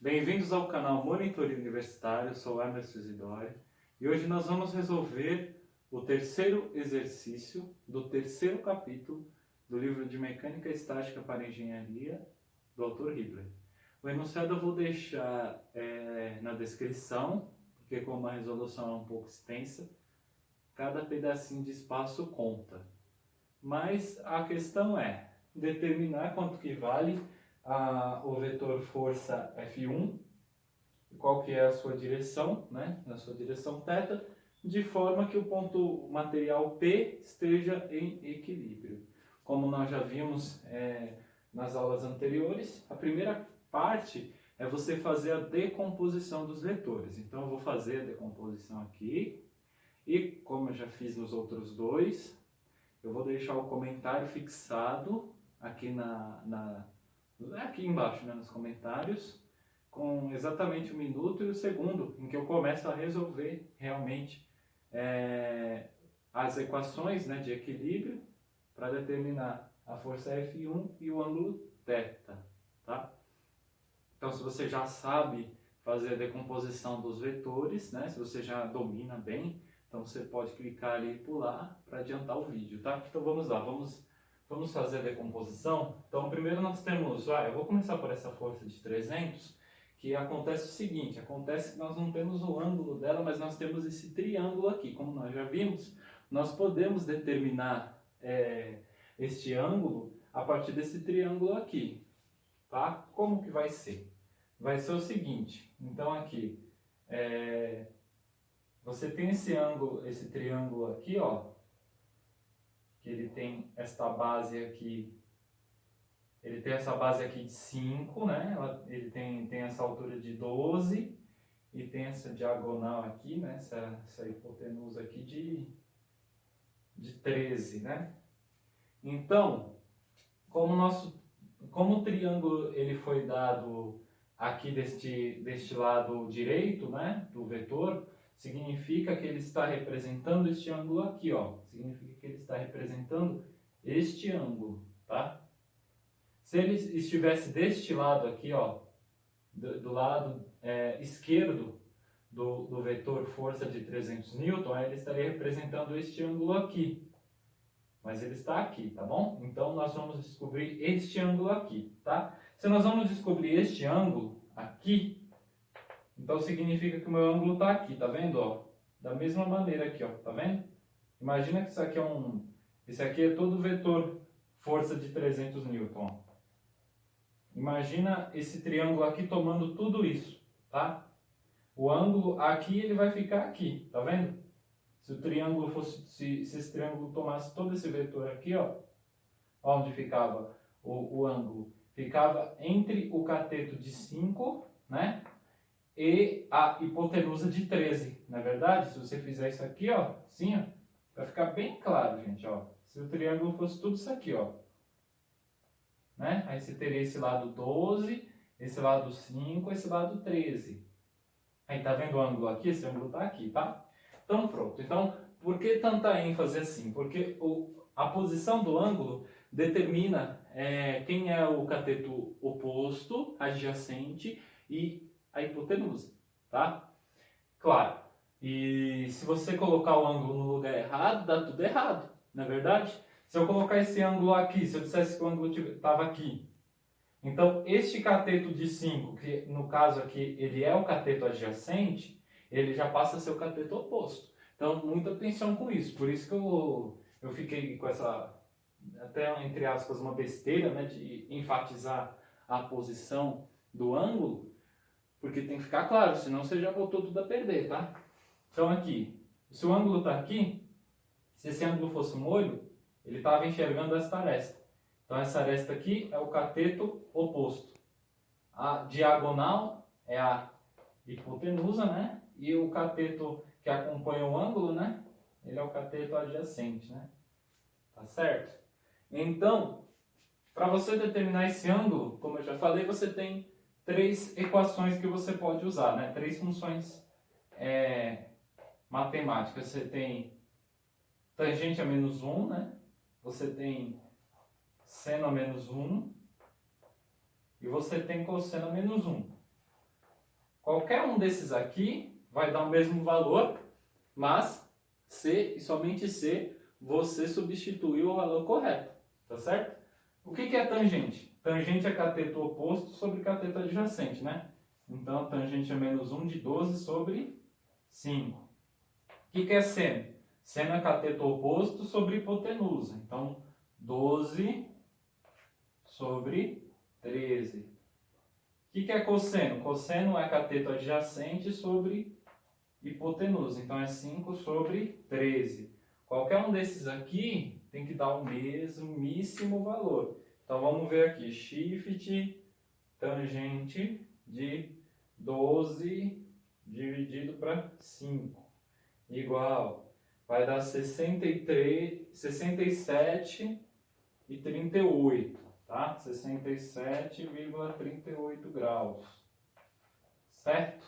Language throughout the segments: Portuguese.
Bem-vindos ao canal Monitoria Universitário, eu sou Emerson Isidori e hoje nós vamos resolver o terceiro exercício do terceiro capítulo do livro de Mecânica Estática para Engenharia, do autor Hibbeler. O enunciado eu vou deixar na descrição, porque como a resolução é um pouco extensa, cada pedacinho de espaço conta. Mas a questão é determinar quanto que vale o vetor força F1, qual que é a sua direção, né, na sua direção θ, de forma que o ponto material P esteja em equilíbrio. Como nós já vimos nas aulas anteriores, a primeira parte é você fazer a decomposição dos vetores. Então eu vou fazer a decomposição aqui, e como eu já fiz nos outros dois, eu vou deixar o comentário fixado aqui aqui embaixo, né, nos comentários, com exatamente o minuto e o segundo em que eu começo a resolver realmente as equações, né, de equilíbrio para determinar a força F1 e o ângulo θ, tá? Então, se você já sabe fazer a decomposição dos vetores, né, se você já domina bem, então você pode clicar ali e pular para adiantar o vídeo, tá? Então vamos lá, vamos fazer a decomposição. Então primeiro nós temos, eu vou começar por essa força de 300, que acontece o seguinte, acontece que nós não temos o ângulo dela, mas nós temos esse triângulo aqui. Como nós já vimos, nós podemos determinar este ângulo a partir desse triângulo aqui, tá? Como que vai ser? Vai ser o seguinte, então aqui, você tem esse ângulo, esse triângulo aqui, ó, que ele tem esta base aqui, ele tem essa base aqui de 5, né? Ele tem essa altura de 12 e tem essa diagonal aqui, né? Essa hipotenusa aqui de 13, né? Então, como o triângulo ele foi dado aqui deste lado direito, né, do vetor, significa que ele está representando este ângulo aqui, ó. Significa que ele está representando este ângulo, tá? Se ele estivesse deste lado aqui, ó, do lado esquerdo do vetor força de 300 newton, ele estaria representando este ângulo aqui. Mas ele está aqui, tá bom? Então nós vamos descobrir este ângulo aqui, tá? Se nós vamos descobrir este ângulo aqui, então significa que o meu ângulo está aqui, tá vendo? Ó? Da mesma maneira aqui, ó, tá vendo? Imagina que isso aqui esse aqui é todo vetor força de 300 newton. Ó. Imagina esse triângulo aqui tomando tudo isso, tá? O ângulo aqui ele vai ficar aqui, tá vendo? Se o triângulo fosse, se esse triângulo tomasse todo esse vetor aqui, ó, onde ficava o ângulo, ficava entre o cateto de 5, né? E a hipotenusa de 13, não é verdade? Se você fizer isso aqui, ó, assim, ó, vai ficar bem claro, gente, ó. Se o triângulo fosse tudo isso aqui, ó, né? Aí você teria esse lado 12, esse lado 5, esse lado 13. Aí tá vendo o ângulo aqui? Esse ângulo tá aqui, tá? Então pronto. Então, por que tanta ênfase assim? Porque a posição do ângulo determina quem é o cateto oposto, adjacente e a hipotenusa, tá? Claro, e se você colocar o ângulo no lugar errado, dá tudo errado, não é verdade? Se eu colocar esse ângulo aqui, se eu dissesse que o ângulo estava aqui, então este cateto de 5, que no caso aqui ele é o cateto adjacente, ele já passa a ser o cateto oposto. Então, muita atenção com isso, por isso que eu fiquei com essa, até entre aspas, uma besteira, né, de enfatizar a posição do ângulo, porque tem que ficar claro, senão você já botou tudo a perder, tá? Então aqui, se o ângulo está aqui, se esse ângulo fosse um olho, ele estava enxergando esta aresta. Então essa aresta aqui é o cateto oposto. A diagonal é a hipotenusa, né? E o cateto que acompanha o ângulo, né? Ele é o cateto adjacente, né? Tá certo? Então, para você determinar esse ângulo, como eu já falei, você tem três equações que você pode usar, né? Três funções matemáticas. Você tem tangente a menos 1, né? Você tem seno a menos 1 e você tem cosseno a menos 1. Qualquer um desses aqui vai dar o mesmo valor, mas se e somente se você substituir o valor correto, tá certo? O que é tangente? Tangente é cateto oposto sobre cateto adjacente, né? Então, tangente é menos 1 de 12 sobre 5. O que é seno? Seno é cateto oposto sobre hipotenusa. Então, 12 sobre 13. O que é cosseno? Cosseno é cateto adjacente sobre hipotenusa. Então, é 5 sobre 13. Qualquer um desses aqui tem que dar o mesmíssimo valor. Então, vamos ver aqui. Shift tangente de 12 dividido para 5 igual, vai dar 67 e 38, tá? 67,38 graus, certo?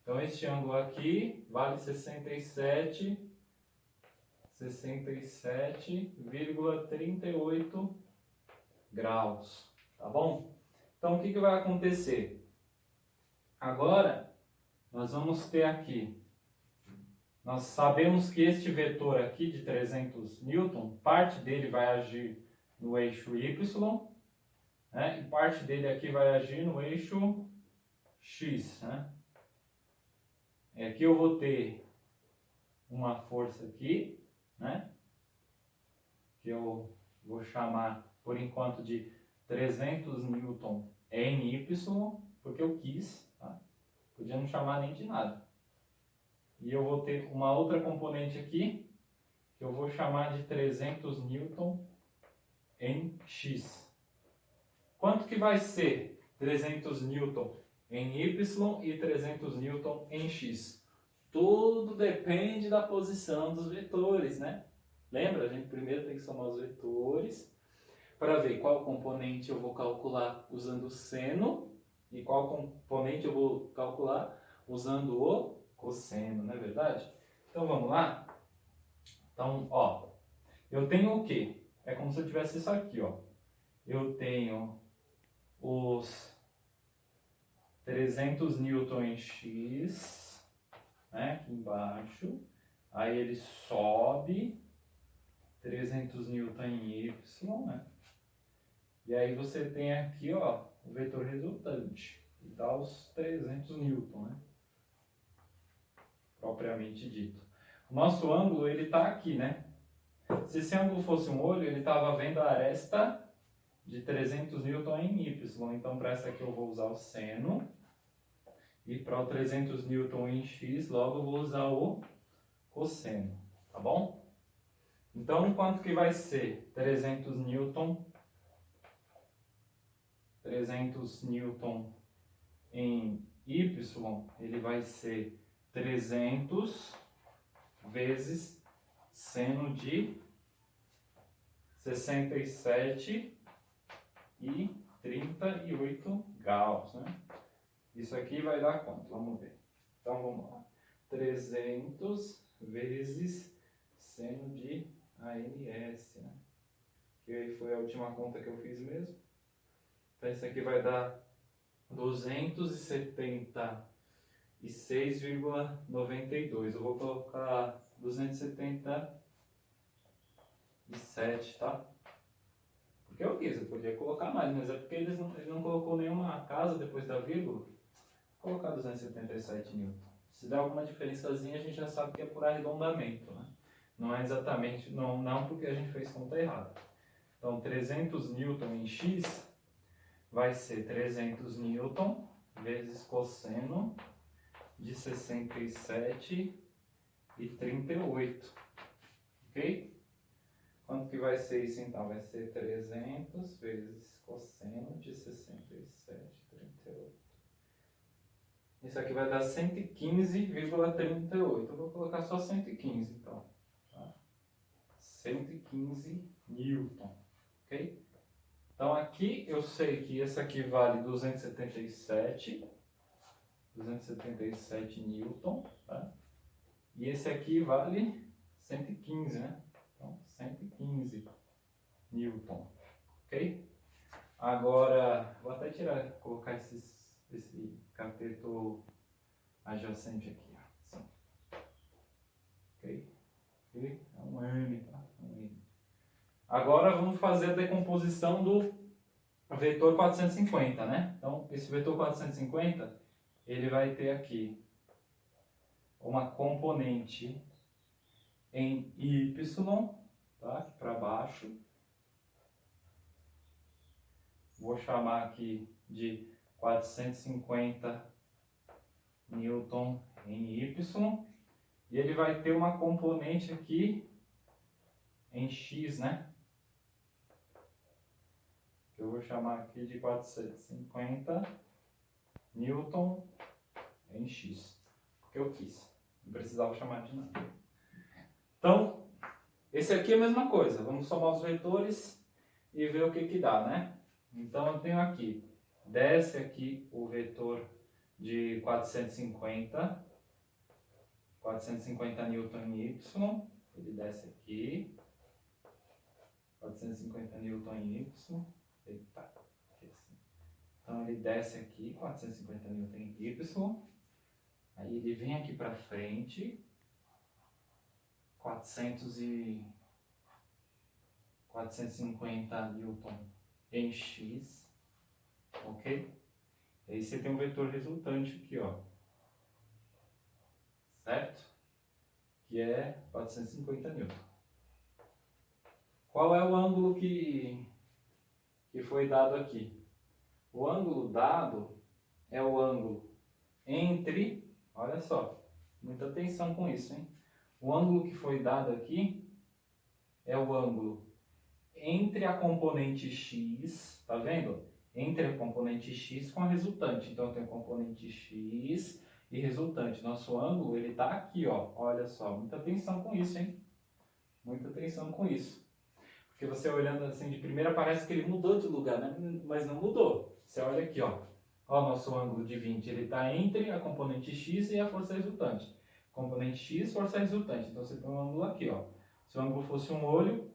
Então, este ângulo aqui vale 67,38 graus, tá bom? Então, o que vai acontecer? Agora, nós vamos ter aqui, nós sabemos que este vetor aqui de 300 newton, parte dele vai agir no eixo y, né? E parte dele aqui vai agir no eixo x, né? Aqui eu vou ter uma força aqui, né? Que eu vou chamar por enquanto de 300 newton em y, porque eu quis, tá? Podia não chamar nem de nada. E eu vou ter uma outra componente aqui, que eu vou chamar de 300 newton em x. Quanto que vai ser 300 newton em y e 300 newton em x? Tudo depende da posição dos vetores, né? Lembra? A gente primeiro tem que somar os vetores para ver qual componente eu vou calcular usando o seno e qual componente eu vou calcular usando o cosseno, não é verdade? Então vamos lá? Então, ó, eu tenho o quê? É como se eu tivesse isso aqui, ó. Eu tenho os 300 newton em x, né, aqui embaixo. Aí ele sobe 300 newton em y, né? E aí você tem aqui, ó, o vetor resultante, que dá os 300 newton, né? Propriamente dito. O nosso ângulo, ele está aqui, né? Se esse ângulo fosse um olho, ele estava vendo a aresta de 300 newton em y. Então, para essa aqui eu vou usar o seno. E para o 300 newton em x, logo eu vou usar o cosseno. Tá bom? Então, quanto que vai ser 300 newton? 300 newton em y, ele vai ser 300 vezes seno de 67 e 38 graus, né? Isso aqui vai dar quanto? Vamos ver. Então, vamos lá. 300 vezes seno de ANS, né? Que aí foi a última conta que eu fiz mesmo. Então, isso aqui vai dar 276,92. Eu vou colocar 277, tá? Porque eu quis, eu podia colocar mais, mas é porque ele não colocou nenhuma casa depois da vírgula. Vou colocar 277 newton. Se der alguma diferençazinha, a gente já sabe que é por arredondamento, né? Não é exatamente, não porque a gente fez conta errada. Então, 300 newton em x vai ser 300 newton vezes cosseno de 67 e 38, ok? Quanto que vai ser isso então? Vai ser 300 vezes cosseno de 67 e 38. Isso aqui vai dar 115,38. Eu vou colocar só 115 então. Tá? 115 newton, ok? Então aqui eu sei que esse aqui vale 277 newton, tá? E esse aqui vale 115, né? Então 115 newton, ok? Agora, vou até colocar esse cateto adjacente aqui, ó. Assim. Ok? Ok? É um M, tá? Um M. Agora vamos fazer a decomposição do vetor 450, né? Então, esse vetor 450, ele vai ter aqui uma componente em Y, tá? Aqui para baixo. Vou chamar aqui de 450 newton em Y. E ele vai ter uma componente aqui em X, né? Que eu vou chamar aqui de 450 newton em X. Porque eu quis. Não precisava chamar de nada. Então, esse aqui é a mesma coisa. Vamos somar os vetores e ver o que que dá, né? Então, eu tenho aqui, desce aqui o vetor de 450 newton em Y. Ele desce aqui. 450 newton em Y. Eita, aqui assim. Então, ele desce aqui, 450 newton em Y. Aí ele vem aqui para frente, 450 newton em X, ok? E aí você tem um vetor resultante aqui, ó, certo? Que é 450 newton. Qual é o ângulo que foi dado aqui? O ângulo dado é o ângulo entre, olha só, muita atenção com isso, hein? O ângulo que foi dado aqui é o ângulo entre a componente x, tá vendo? Entre a componente x com a resultante. Então, eu tenho componente x e resultante. Nosso ângulo, ele tá aqui, ó. Olha só, muita atenção com isso, hein? Muita atenção com isso. Porque você olhando assim de primeira, parece que ele mudou de lugar, né? Mas não mudou. Você olha aqui, ó. Ó, o nosso ângulo de 20, ele está entre a componente x e a força resultante. Componente x, força resultante. Então, você tem um ângulo aqui, ó. Se o ângulo fosse um olho,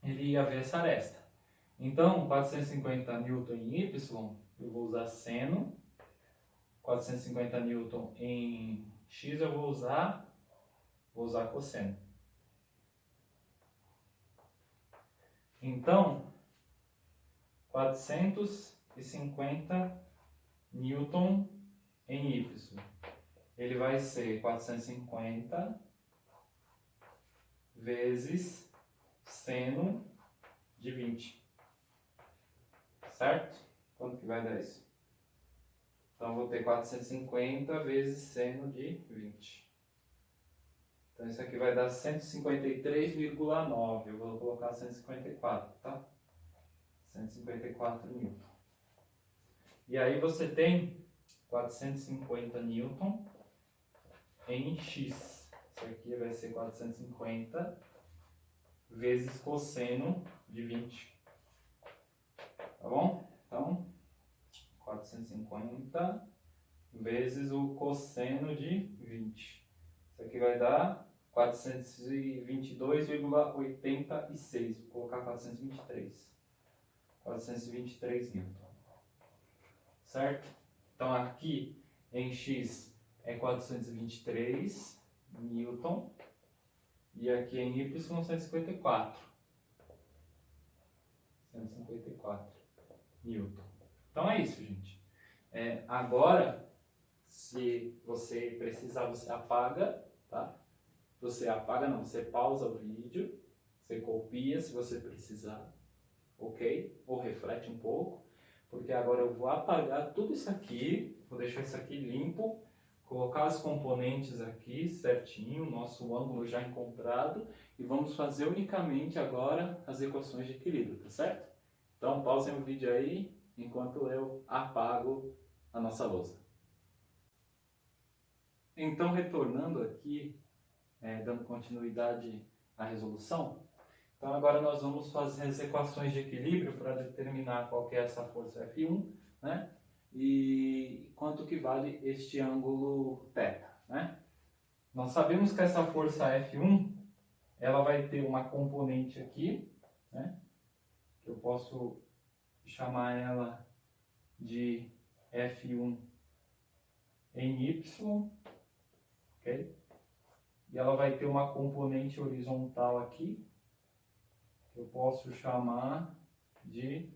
ele ia ver essa aresta. Então, 450 newton em Y, eu vou usar seno. 450 newton em X, eu vou usar cosseno. Então, 450 newton em Y. Ele vai ser 450 vezes seno de 20. Certo? Quanto que vai dar isso? Então, vou ter 450 vezes seno de 20. Então, isso aqui vai dar 153,9. Eu vou colocar 154, tá? 154 newton. E aí você tem 450 newton em X. Isso aqui vai ser 450 vezes cosseno de 20. Tá bom? Então, 450 vezes o cosseno de 20. Isso aqui vai dar 422,86. Vou colocar 423. 423 newton. Certo? Então, aqui em X é 423 newton. E aqui em Y, 154. 154 newton. Então é isso, gente. Agora, se você precisar, você apaga, tá? Você apaga, não, você pausa o vídeo, você copia se você precisar, ok? Ou reflete um pouco, porque agora eu vou apagar tudo isso aqui, vou deixar isso aqui limpo, colocar as componentes aqui certinho, nosso ângulo já encontrado, e vamos fazer unicamente agora as equações de equilíbrio, tá certo? Então pausem o vídeo aí, enquanto eu apago a nossa lousa. Então, retornando aqui, dando continuidade à resolução, então agora nós vamos fazer as equações de equilíbrio para determinar qual que é essa força F1, né? E quanto que vale este ângulo θ, né? Nós sabemos que essa força F1, ela vai ter uma componente aqui, né? Que eu posso chamar ela de F1 em Y, ok? E ela vai ter uma componente horizontal aqui, que eu posso chamar de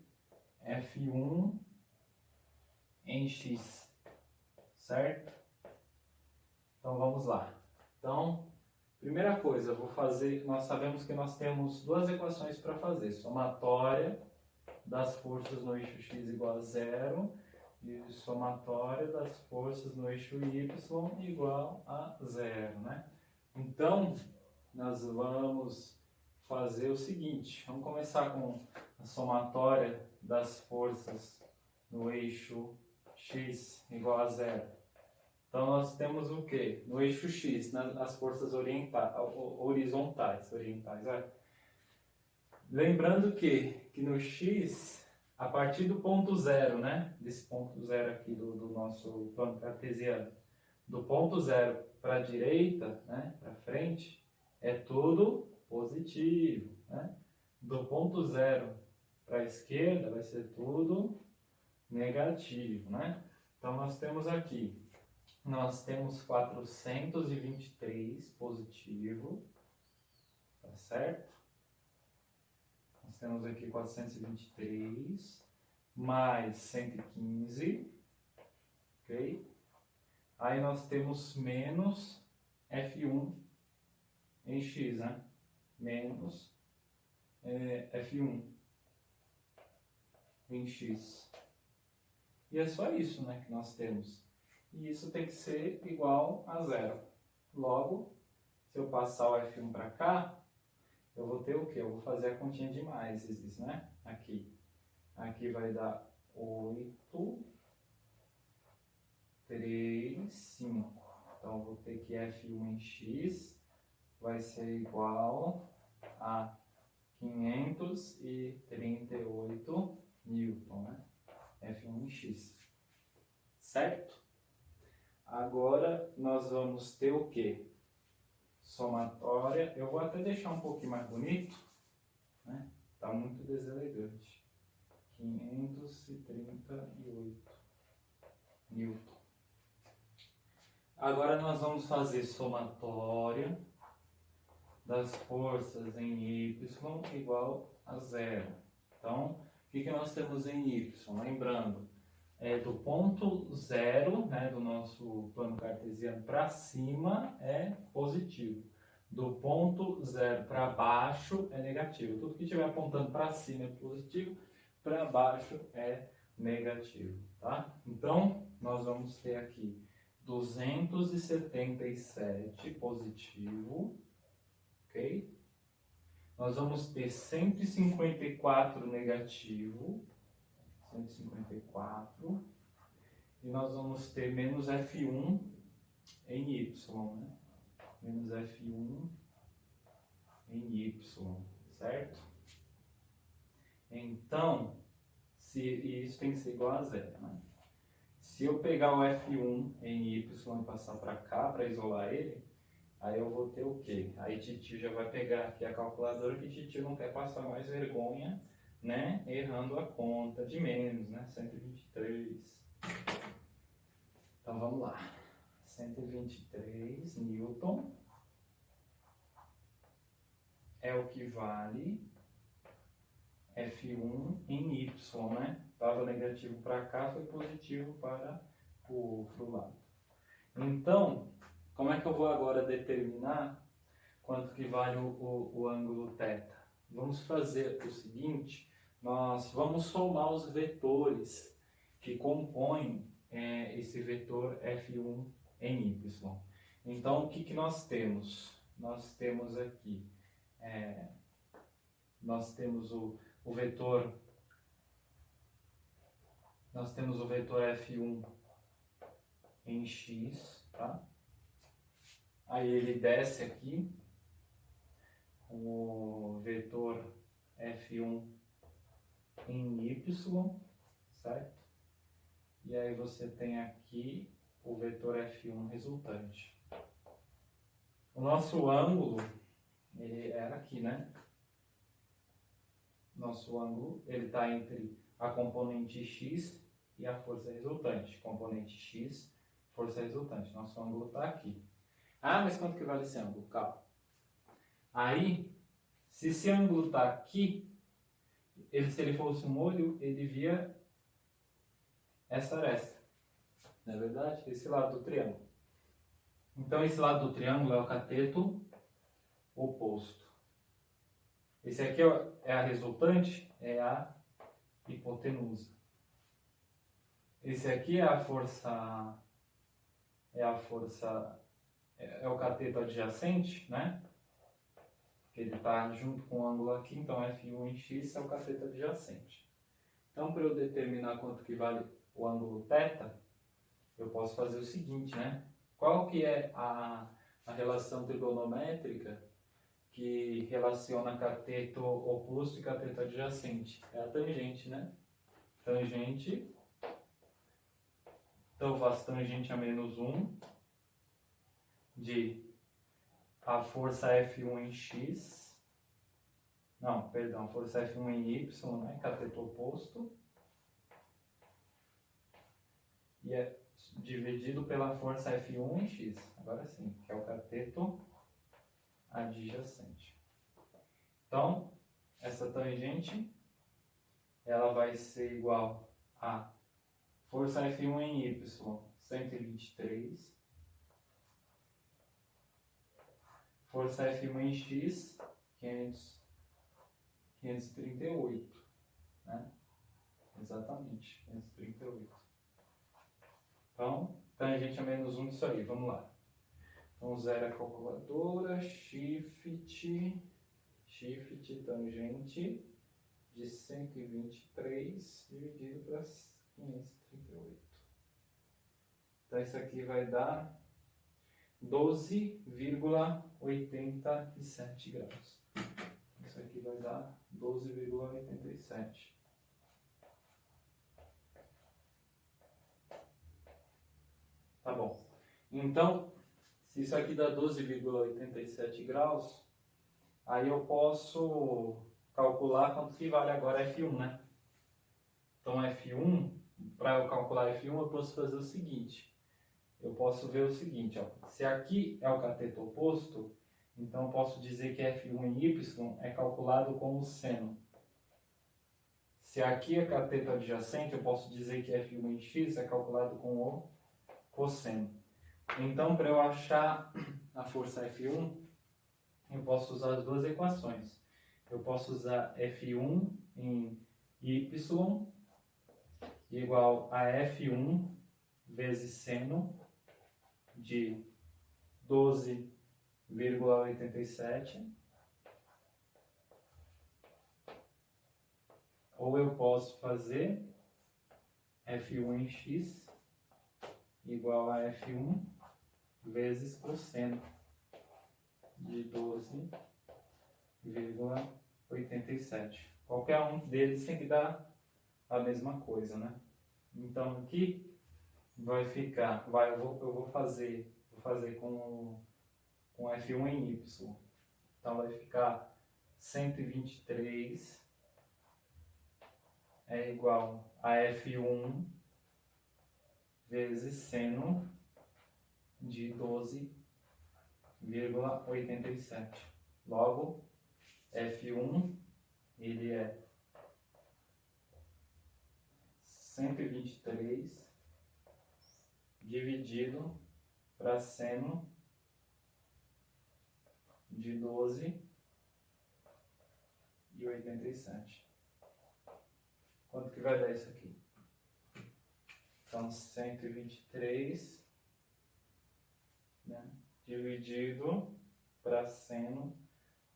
F1 em X, certo? Então vamos lá. Então, primeira coisa, eu vou fazer, nós sabemos que nós temos duas equações para fazer, somatória das forças no eixo X igual a zero e somatória das forças no eixo Y igual a zero, né? Então, nós vamos fazer o seguinte, vamos começar com a somatória das forças no eixo X igual a zero. Então, nós temos o quê? No eixo X, as forças horizontais. Lembrando que no X, a partir do ponto zero, né? Desse ponto zero aqui do nosso plano cartesiano, do ponto zero para a direita, né? Para frente, é tudo positivo, né? Do ponto zero para a esquerda vai ser tudo negativo, né? Então, nós temos aqui, nós temos 423 positivo, tá certo? Nós temos aqui 423 mais 115, ok? Aí nós temos menos F1 em X, né? Menos F1 em X. E é só isso, né, que nós temos. E isso tem que ser igual a zero. Logo, se eu passar o F1 para cá, eu vou ter o quê? Eu vou fazer a continha de mais, né? Aqui. Aqui vai dar 8, 3, 5. Então, eu vou ter que F1 em X vai ser igual a 538 Newton, né? F1 em X. Certo? Agora, nós vamos ter o quê? Somatória. Eu vou até deixar um pouquinho mais bonito, né? Tá muito deselegante. 538 Newton. Agora nós vamos fazer somatória das forças em Y igual a zero. Então, o que nós temos em Y? Lembrando, do ponto zero, né, do nosso plano cartesiano para cima é positivo. Do ponto zero para baixo é negativo. Tudo que estiver apontando para cima é positivo, para baixo é negativo, tá? Então, nós vamos ter aqui 277 positivo, ok? Nós vamos ter 154 negativo, 154, e nós vamos ter menos F1 em Y, né? Menos F1 em Y, certo? Então, isso tem que ser igual a zero, né? Se eu pegar o F1 em Y e passar para cá, para isolar ele, aí eu vou ter o quê? Aí Titio já vai pegar aqui a calculadora, que Titio não quer passar mais vergonha, né? Errando a conta de menos, né? 123. Então vamos lá. 123 Newton é o que vale F1 em Y, né? Estava negativo para cá, foi positivo para o outro lado. Então, como é que eu vou agora determinar quanto que vale o ângulo θ? Vamos fazer o seguinte, nós vamos somar os vetores que compõem esse vetor F1 em Y. Então, o que nós temos? Nós temos aqui, nós temos o vetor F1 em X, tá? Aí ele desce aqui, o vetor F1 em Y, certo? E aí você tem aqui o vetor F1 resultante. O nosso ângulo, ele é aqui, né? Nosso ângulo, ele está entre a componente X e a força resultante. Componente X, força resultante. Nosso ângulo está aqui. Ah, mas quanto que vale esse ângulo? Calma. Aí, se esse ângulo está aqui, se ele fosse um olho, ele via essa aresta. Não é verdade? Esse lado do triângulo. Então, esse lado do triângulo é o cateto oposto. Esse aqui é a resultante, é a hipotenusa. Esse aqui é o cateto adjacente, né? Que ele está junto com o ângulo aqui, então F1 em x é o cateto adjacente. Então, para eu determinar quanto que vale o ângulo θ, eu posso fazer o seguinte, né? Qual que é a relação trigonométrica que relaciona cateto oposto e cateto adjacente? É a tangente, né? Tangente, então eu faço tangente a menos 1 de a força F1 em x, não, perdão, força F1 em y, né? Cateto oposto, e é dividido pela força F1 em x, agora sim, que é o cateto adjacente. Então, essa tangente, ela vai ser igual a força F1 em y, 123, força F1 em x, 538, né? Exatamente, 538. Então, tangente a menos 1 disso aí, vamos lá. Então, zero a calculadora, shift tangente de 123 dividido para 538. Então, isso aqui vai dar 12,87 graus. Isso aqui vai dar 12,87. Tá bom. Então, se isso aqui dá 12,87 graus, aí eu posso calcular quanto que vale agora F1, né? Então, F1, para eu calcular F1, eu posso fazer o seguinte. Eu posso ver o seguinte, ó. Se aqui é o cateto oposto, então eu posso dizer que F1 em y é calculado como seno. Se aqui é cateto adjacente, eu posso dizer que F1 em x é calculado com o cosseno. Então, para eu achar a força F1, eu posso usar as duas equações. Eu posso usar F1 em y igual a F1 vezes seno de 12,87. Ou eu posso fazer F1 em x igual a F1 vezes cosseno de 12,87. Qualquer um deles tem que dar a mesma coisa, né? Então aqui vai ficar, eu vou fazer com F1 em y. Então vai ficar 123 é igual a F1 vezes seno de 12,87. Logo, F1 ele é 123 dividido para seno de 12,87. Quanto que vai dar isso aqui? Então, 123, né, dividido para seno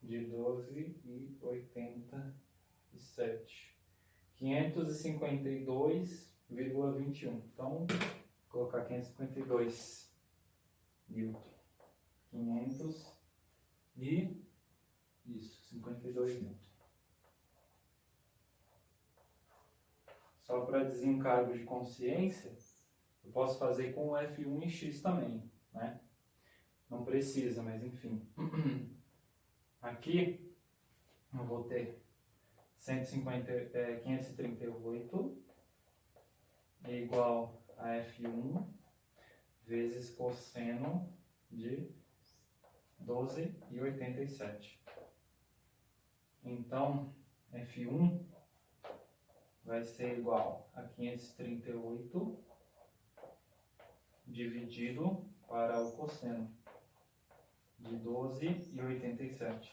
de 12,87. 552,21. Então, vou colocar 552 newton. 52 newton. Só para desencargo de consciência, eu posso fazer com o F1 em x também, né? Não precisa, mas enfim. Aqui eu vou ter 538 é igual a F1 vezes cosseno de 12,87. Então, F1 vai ser igual a 538 dividido para o cosseno de 12,87.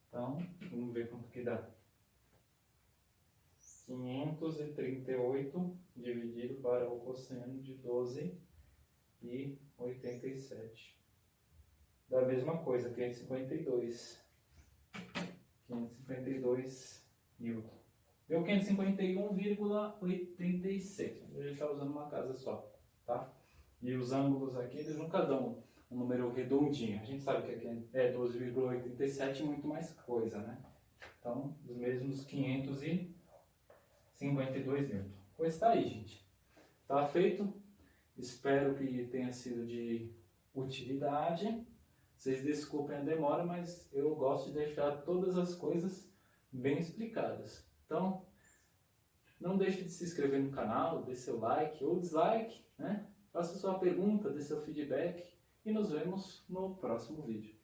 Então, vamos ver quanto que dá. 538 dividido para o cosseno de 12,87. Dá a mesma coisa, 552 newton. Deu 551,86. A gente está usando uma casa só, tá? E os ângulos aqui, eles nunca dão um número redondinho. A gente sabe que aqui é 12,87, muito mais coisa, né? Então, os mesmos 552 newton. Pois tá aí, gente. Tá feito. Espero que tenha sido de utilidade. Vocês desculpem a demora, mas eu gosto de deixar todas as coisas bem explicadas. Então, não deixe de se inscrever no canal, dê seu like ou dislike, né? Faça sua pergunta, dê seu feedback e nos vemos no próximo vídeo.